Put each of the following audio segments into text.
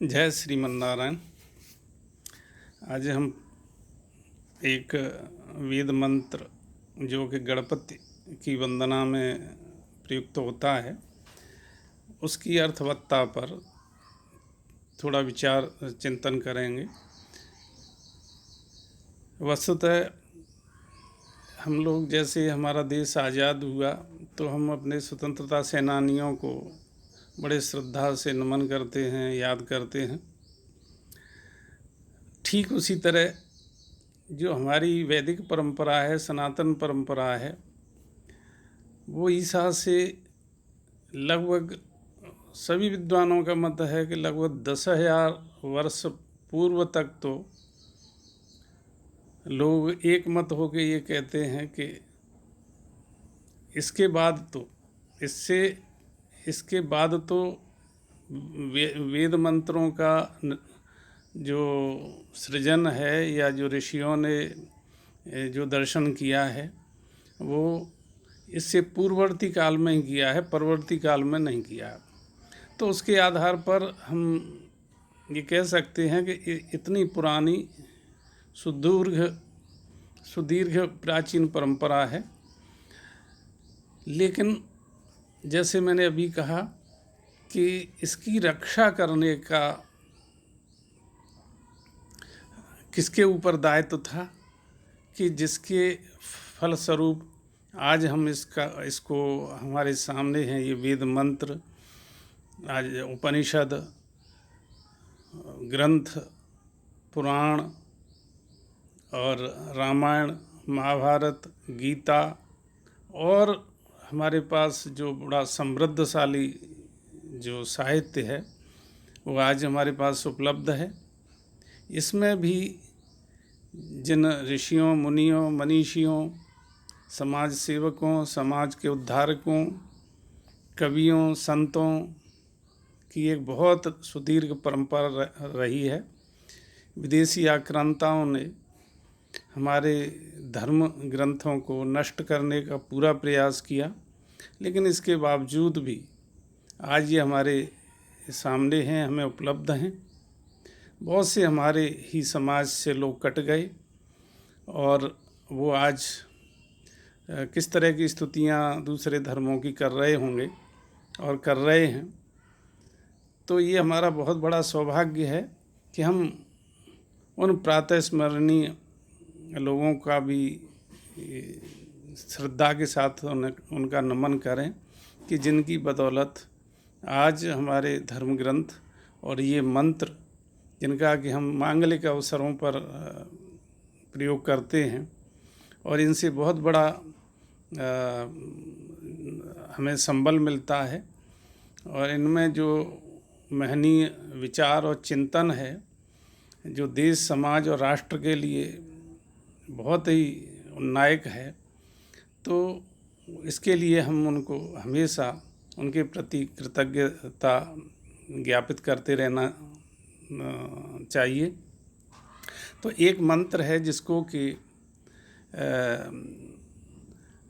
जय श्रीमन्नारायण। आज हम एक वेद मंत्र जो कि गणपति की वंदना में प्रयुक्त होता है, उसकी अर्थवत्ता पर थोड़ा विचार चिंतन करेंगे। वस्तुतः हम लोग जैसे हमारा देश आज़ाद हुआ तो हम अपने स्वतंत्रता सेनानियों को बड़े श्रद्धा से नमन करते हैं, याद करते हैं। ठीक उसी तरह जो हमारी वैदिक परंपरा है, सनातन परंपरा है, वो ईसा से लगभग सभी विद्वानों का मत है कि लगभग 10,000 वर्ष पूर्व तक तो लोग एक मत होकर ये कहते हैं कि इसके बाद तो वेद मंत्रों का जो सृजन है या जो ऋषियों ने जो दर्शन किया है वो इससे पूर्ववर्ती काल में ही किया है, परवर्ती काल में नहीं किया। तो उसके आधार पर हम ये कह सकते हैं कि इतनी पुरानी सुदीर्घ प्राचीन परंपरा है। लेकिन जैसे मैंने अभी कहा कि इसकी रक्षा करने का किसके ऊपर दायित्व था कि जिसके फलस्वरूप आज हम इसको हमारे सामने हैं ये वेद मंत्र, आज उपनिषद, ग्रंथ, पुराण और रामायण, महाभारत, गीता और हमारे पास जो बड़ा समृद्धशाली जो साहित्य है वो आज हमारे पास उपलब्ध है। इसमें भी जिन ऋषियों, मुनियों, मनीषियों, समाज सेवकों, समाज के उद्धारकों, कवियों, संतों की एक बहुत सुदीर्घ परंपरा रही है। विदेशी आक्रांताओं ने हमारे धर्म ग्रंथों को नष्ट करने का पूरा प्रयास किया, लेकिन इसके बावजूद भी आज ये हमारे सामने हैं, हमें उपलब्ध हैं। बहुत से हमारे ही समाज से लोग कट गए और वो आज किस तरह की स्तुतियाँ दूसरे धर्मों की कर रहे होंगे और कर रहे हैं। तो ये हमारा बहुत बड़ा सौभाग्य है कि हम उन प्रातः स्मरणीय लोगों का भी श्रद्धा के साथ उनका नमन करें कि जिनकी बदौलत आज हमारे धर्म ग्रंथ और ये मंत्र जिनका कि हम मांगलिक अवसरों पर प्रयोग करते हैं और इनसे बहुत बड़ा हमें संबल मिलता है और इनमें जो महनीय विचार और चिंतन है जो देश, समाज और राष्ट्र के लिए बहुत ही नायक है, तो इसके लिए हम उनको हमेशा उनके प्रति कृतज्ञता ज्ञापित करते रहना चाहिए। तो एक मंत्र है जिसको कि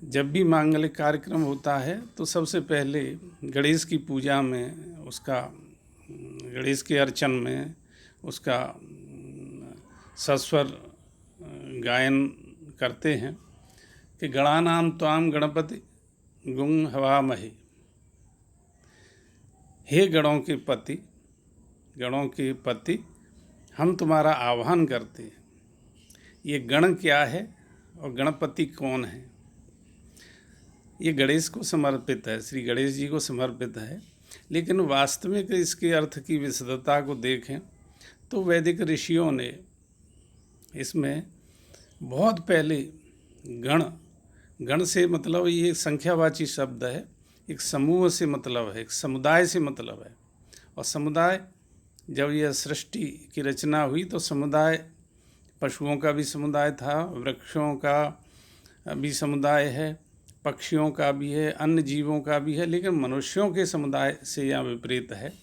जब भी मांगलिक कार्यक्रम होता है तो सबसे पहले गणेश की पूजा में उसका, गणेश के अर्चन में उसका सस्वर गायन करते हैं कि गणानां त्वां गणपति गुं हवामहे। हे गणों के पति हम तुम्हारा आह्वान करते हैं। ये गण क्या है और गणपति कौन है? ये गणेश को समर्पित है, श्री गणेश जी को समर्पित है। लेकिन वास्तविक इसके अर्थ की विशदता को देखें तो वैदिक ऋषियों ने इसमें बहुत पहले गण से मतलब ये संख्यावाची शब्द है, एक समूह से मतलब है, एक समुदाय से मतलब है। और समुदाय, जब यह सृष्टि की रचना हुई तो समुदाय पशुओं का भी समुदाय था, वृक्षों का भी समुदाय है, पक्षियों का भी है, अन्य जीवों का भी है, लेकिन मनुष्यों के समुदाय से यह विपरीत है।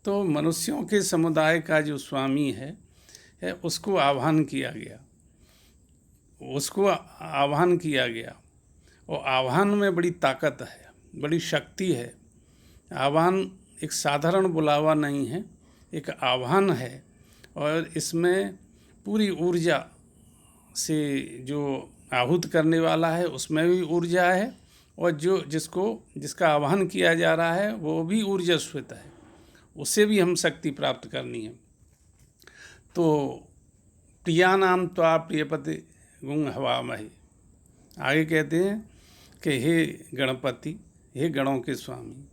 तो मनुष्यों के समुदाय का जो स्वामी है उसको आह्वान किया गया और आह्वान में बड़ी ताकत है, बड़ी शक्ति है। आह्वान एक साधारण बुलावा नहीं है, एक आह्वान है, और इसमें पूरी ऊर्जा से जो आहूत करने वाला है उसमें भी ऊर्जा है, और जिसका आह्वान किया जा रहा है वो भी ऊर्जास्वित है, उससे भी हम शक्ति प्राप्त करनी है। तो प्रियानाम त्वा प्रियपति गुं हवामहे। आगे कहते हैं कि हे गणपति, हे गणों के स्वामी,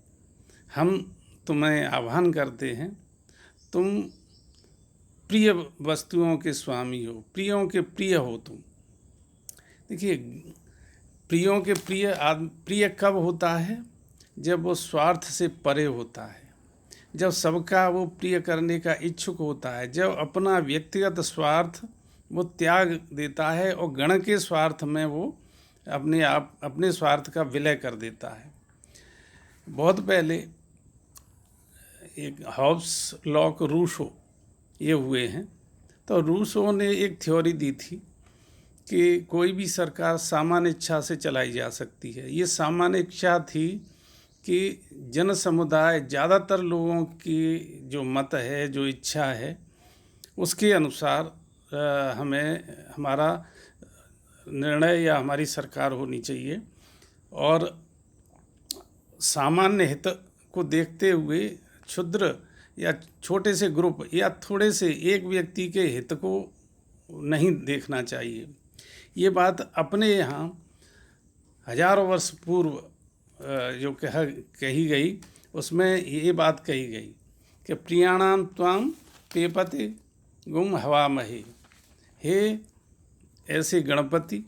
हम तुम्हें आह्वान करते हैं, तुम प्रिय वस्तुओं के स्वामी हो, प्रियों के प्रिय हो तुम। देखिए, प्रियों के प्रिय कब होता है? जब वो स्वार्थ से परे होता है, जब सबका वो प्रिय करने का इच्छुक होता है, जब अपना व्यक्तिगत स्वार्थ वो त्याग देता है और गण के स्वार्थ में वो अपने स्वार्थ का विलय कर देता है। बहुत पहले एक हॉब्स, लॉक, रूसो ये हुए हैं। तो रूसो ने एक थ्योरी दी थी कि कोई भी सरकार सामान्य इच्छा से चलाई जा सकती है। ये सामान्य इच्छा थी कि जन समुदाय, ज़्यादातर लोगों की जो मत है, जो इच्छा है, उसके अनुसार हमारा निर्णय या हमारी सरकार होनी चाहिए, और सामान्य हित को देखते हुए क्षुद्र या छोटे से ग्रुप या थोड़े से एक व्यक्ति के हित को नहीं देखना चाहिए। ये बात अपने यहाँ हजारों वर्ष पूर्व जो कही गई, उसमें ये बात कही गई कि प्रियाणाम त्वाम प्रियपति गुं हवामहे। हे ऐसे गणपति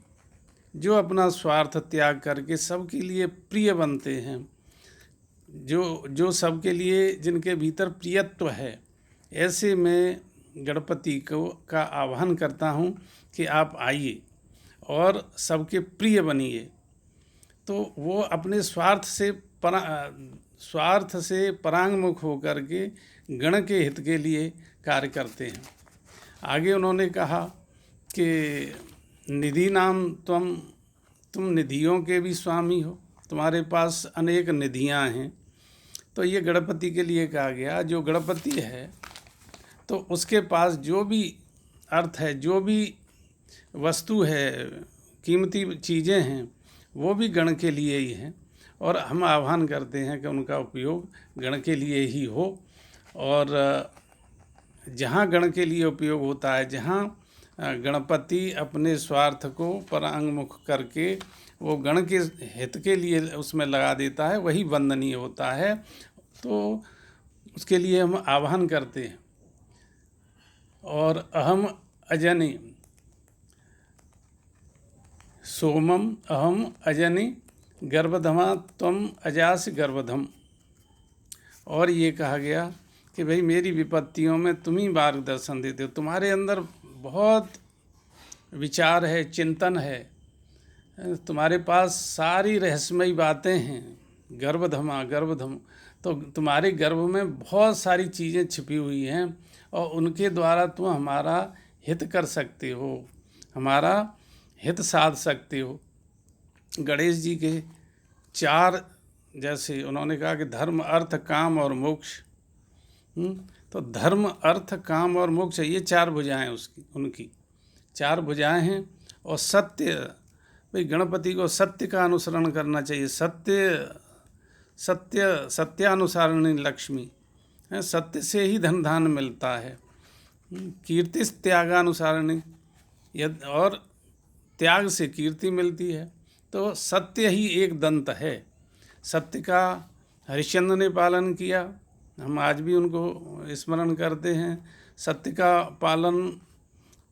जो अपना स्वार्थ त्याग करके सबके लिए प्रिय बनते हैं, जो सबके लिए, जिनके भीतर प्रियत्व है, ऐसे मैं गणपति का आह्वान करता हूँ कि आप आइए और सबके प्रिय बनिए। तो वो अपने स्वार्थ से परांगमुख होकर के गण के हित के लिए कार्य करते हैं। आगे उन्होंने कहा कि निधि नाम तुम निधियों के भी स्वामी हो, तुम्हारे पास अनेक निधियां हैं। तो ये गणपति के लिए कहा गया, जो गणपति है तो उसके पास जो भी अर्थ है, जो भी वस्तु है, कीमती चीज़ें हैं, वो भी गण के लिए ही हैं, और हम आह्वान करते हैं कि उनका उपयोग गण के लिए ही हो। और जहाँ गण के लिए उपयोग होता है, जहाँ गणपति अपने स्वार्थ को परांगमुख करके वो गण के हित के लिए उसमें लगा देता है, वही वंदनीय होता है। तो उसके लिए हम आह्वान करते हैं। और अहम अजनि सोमम अहम अजनि गर्भधमा त्वम अजासि गर्भधम। और ये कहा गया कि भाई मेरी विपत्तियों में तुम ही मार्गदर्शन देते हो, तुम्हारे अंदर बहुत विचार है, चिंतन है, तुम्हारे पास सारी रहस्यमयी बातें हैं। गर्भधम, तो तुम्हारे गर्भ में बहुत सारी चीज़ें छिपी हुई हैं, और उनके द्वारा तुम हमारा हित कर सकते हो, हमारा हित साध सकते हो। गणेश जी के 4, जैसे उन्होंने कहा कि धर्म, अर्थ, काम और मोक्ष। तो धर्म, अर्थ, काम और मोक्ष, ये 4 भुजाएं उनकी 4 भुजाएं हैं। और सत्य, भाई गणपति को सत्य का अनुसरण करना चाहिए। सत्यानुसारिणी लक्ष्मी है, सत्य से ही धन धान मिलता है। कीर्ति त्यागानुसारिणी, और त्याग से कीर्ति मिलती है। तो सत्य ही एक दंत है। सत्य का हरिश्चंद्र ने पालन किया, हम आज भी उनको स्मरण करते हैं। सत्य का पालन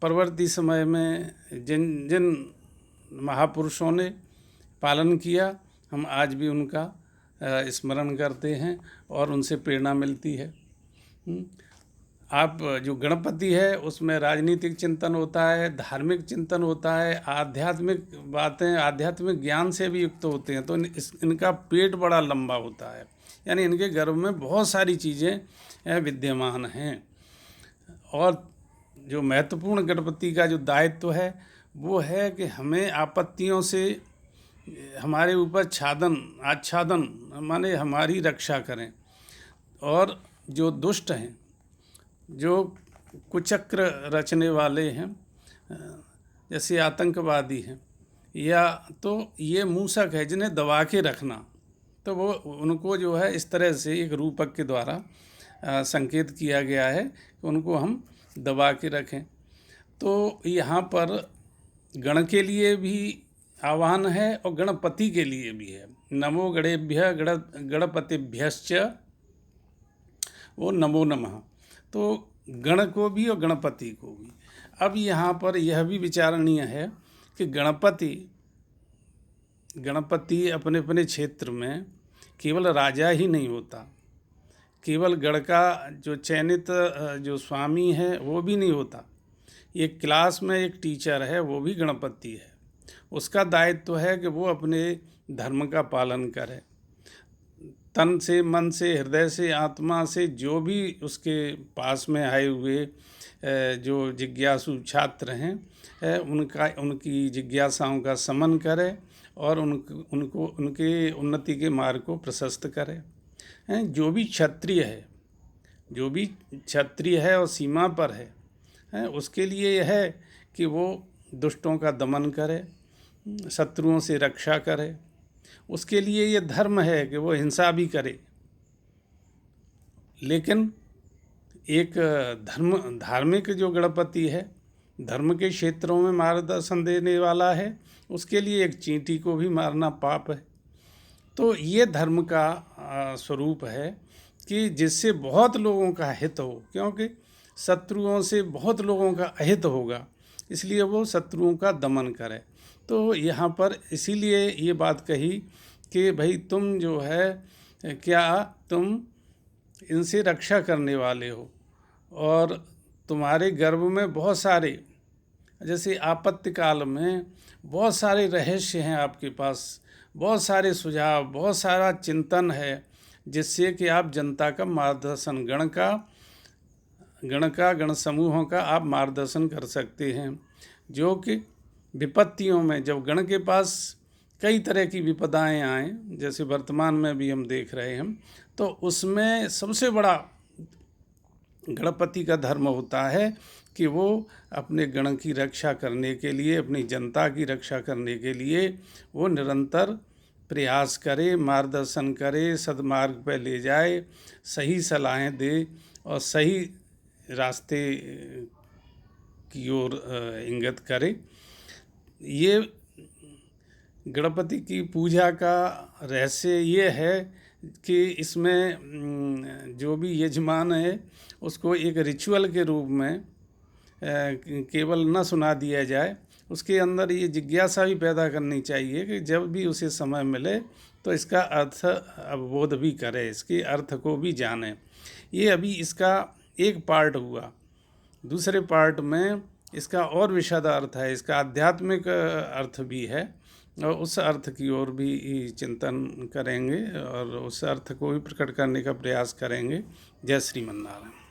परवर्ती समय में जिन जिन महापुरुषों ने पालन किया, हम आज भी उनका स्मरण करते हैं और उनसे प्रेरणा मिलती है। आप जो गणपति है उसमें राजनीतिक चिंतन होता है, धार्मिक चिंतन होता है, आध्यात्मिक बातें, आध्यात्मिक ज्ञान से भी युक्त होते हैं। तो इनका पेट बड़ा लंबा होता है, यानी इनके गर्भ में बहुत सारी चीज़ें विद्यमान हैं। और जो महत्वपूर्ण गणपति का जो दायित्व है वो है कि हमें आपत्तियों से हमारे ऊपर आच्छादन माने हमारी रक्षा करें, और जो दुष्ट हैं जो कुचक्र रचने वाले हैं, जैसे आतंकवादी हैं, या तो ये मूसक है जिन्हें दबा के रखना, तो वो उनको जो है इस तरह से एक रूपक के द्वारा संकेत किया गया है कि उनको हम दबा के रखें। तो यहाँ पर गण के लिए भी आह्वान है और गणपति के लिए भी है। नमो गणेभ्य गणपतिभ्यश्च वो नमो नमः। तो गण को भी और गणपति को भी। अब यहाँ पर यह भी विचारणीय है कि गणपति अपने अपने क्षेत्र में केवल राजा ही नहीं होता, केवल गण का जो चयनित जो स्वामी है वो भी नहीं होता। एक क्लास में एक टीचर है, वो भी गणपति है। उसका दायित्व है कि वो अपने धर्म का पालन करे, तन से, मन से, हृदय से, आत्मा से, जो भी उसके पास में आए हुए जो जिज्ञासु छात्र हैं उनकी जिज्ञासाओं का समन करे और उनको उनके उन्नति के मार्ग को प्रशस्त करे। जो भी क्षत्रिय है और सीमा पर है, उसके लिए यह है कि वो दुष्टों का दमन करे, शत्रुओं से रक्षा करे। उसके लिए ये धर्म है कि वो हिंसा भी करे, लेकिन एक धार्मिक जो गणपति है, धर्म के क्षेत्रों में मार्गदर्शन देने वाला है, उसके लिए एक चींटी को भी मारना पाप है। तो ये धर्म का स्वरूप है कि जिससे बहुत लोगों का हित हो, क्योंकि शत्रुओं से बहुत लोगों का अहित होगा, इसलिए वो शत्रुओं का दमन करे। तो यहाँ पर इसीलिए ये बात कही कि भाई तुम जो है, क्या तुम इनसे रक्षा करने वाले हो, और तुम्हारे गर्भ में बहुत सारे, जैसे आपत्ति काल में बहुत सारे रहस्य हैं आपके पास, बहुत सारे सुझाव, बहुत सारा चिंतन है, जिससे कि आप जनता का मार्गदर्शन, गण समूहों का आप मार्गदर्शन कर सकते हैं। जो कि विपत्तियों में, जब गण के पास कई तरह की विपदाएं आएँ, जैसे वर्तमान में भी हम देख रहे हैं, तो उसमें सबसे बड़ा गणपति का धर्म होता है कि वो अपने गण की रक्षा करने के लिए, अपनी जनता की रक्षा करने के लिए वो निरंतर प्रयास करे, मार्गदर्शन करे, सद्मार्ग पर ले जाए, सही सलाहें दे और सही रास्ते की ओर इंगित करे। ये गणपति की पूजा का रहस्य ये है कि इसमें जो भी यजमान है उसको एक रिचुअल के रूप में केवल न सुना दिया जाए, उसके अंदर ये जिज्ञासा भी पैदा करनी चाहिए कि जब भी उसे समय मिले तो इसका अर्थ अवबोध भी करे, इसके अर्थ को भी जाने। ये अभी इसका एक पार्ट हुआ। दूसरे पार्ट में इसका और विशद अर्थ है, इसका आध्यात्मिक अर्थ भी है, और उस अर्थ की ओर भी चिंतन करेंगे और उस अर्थ को भी प्रकट करने का प्रयास करेंगे। जय श्रीमन नारायण।